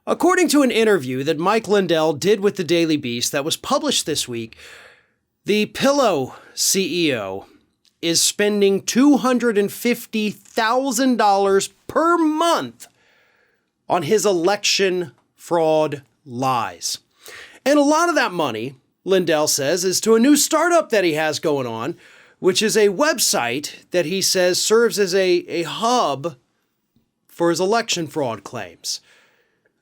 According to an interview that Mike Linde did with the Daily Beast that was published this week, the MyPillow CEO is spending $250,000 per month on his election fraud lies. And a lot of that money, Linde says, is to a new startup that he has going on, which is a website that he says serves as a hub for his election fraud claims.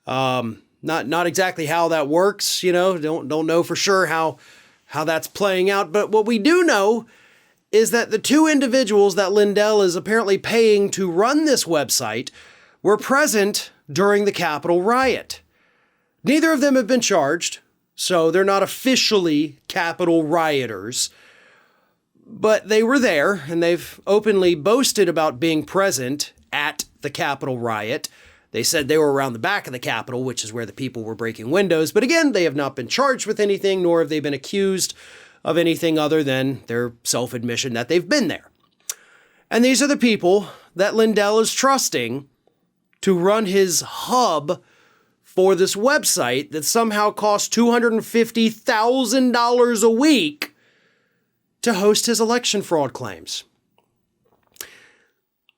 Not exactly how that works, don't know for sure how that's playing out. But what we do know is that the two individuals that Linde is apparently paying to run this website were present during the Capitol riot. Neither of them have been charged, so they're not officially Capitol rioters. But they were there, and they've openly boasted about being present at the Capitol riot. They said they were around the back of the Capitol, which is where the people were breaking windows. But again, they have not been charged with anything, nor have they been accused of anything other than their self-admission that they've been there. And these are the people that Linde is trusting to run his hub for this website that somehow costs $250,000 a week to host his election fraud claims.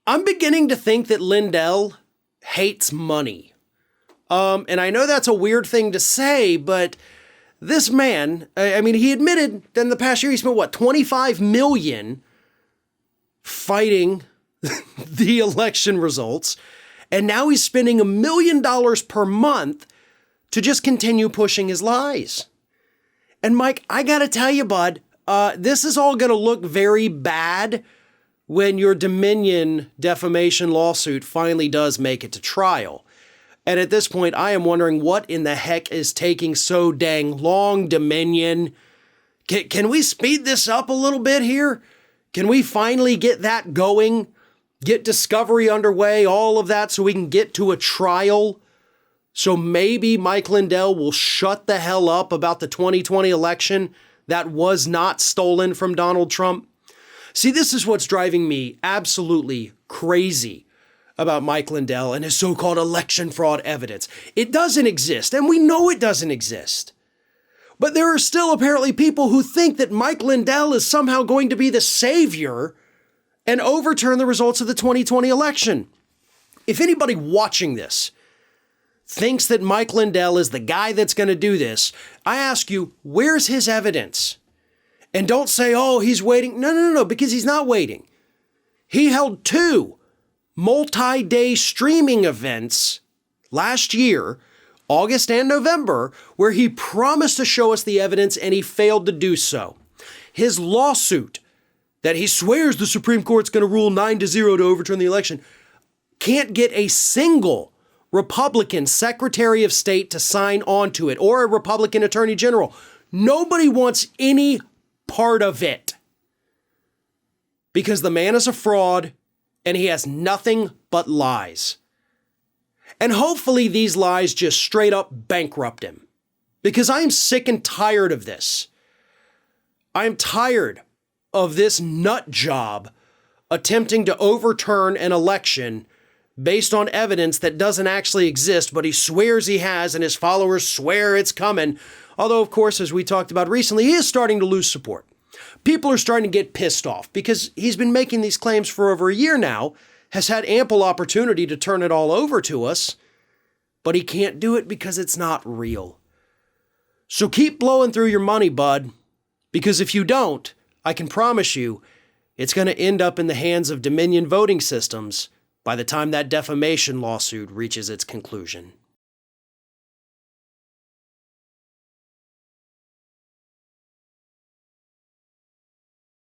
I'm beginning to think that Linde hates money. And I know that's a weird thing to say, but this man, he admitted that in the past year he spent, $25 million fighting the election results. And now he's spending $1 million per month to just continue pushing his lies. And Mike, I gotta tell you, bud, this is all gonna look very bad when your Dominion defamation lawsuit finally does make it to trial. And at this point, I am wondering what in the heck is taking so dang long, Dominion? Can we speed this up a little bit here? Can we finally get that going? Get discovery underway, all of that, so we can get to a trial? So maybe Mike Linde will shut the hell up about the 2020 election that was not stolen from Donald Trump? See, this is what's driving me absolutely crazy about Mike Linde and his so-called election fraud evidence. It doesn't exist, and we know it doesn't exist. But there are still apparently people who think that Mike Linde is somehow going to be the savior and overturn the results of the 2020 election. If anybody watching this thinks that Mike Linde is the guy that's going to do this, I ask you, where's his evidence? And don't say, oh, he's waiting. No, because he's not waiting. He held 2 multi-day streaming events last year, August and November, where he promised to show us the evidence and he failed to do so. His lawsuit that he swears the Supreme Court's going to rule 9-0 to overturn the election can't get a single Republican Secretary of State to sign on to it or a Republican Attorney General. Nobody wants any part of it because the man is a fraud and he has nothing but lies. And hopefully these lies just straight up bankrupt him, because I'm sick and tired of this. I'm tired of this nut job attempting to overturn an election based on evidence that doesn't actually exist, but he swears he has and his followers swear it's coming. Although, of course, as we talked about recently, he is starting to lose support. People are starting to get pissed off because he's been making these claims for over a year now, has had ample opportunity to turn it all over to us, but he can't do it because it's not real. So keep blowing through your money, bud, because if you don't, I can promise you it's going to end up in the hands of Dominion voting systems by the time that defamation lawsuit reaches its conclusion.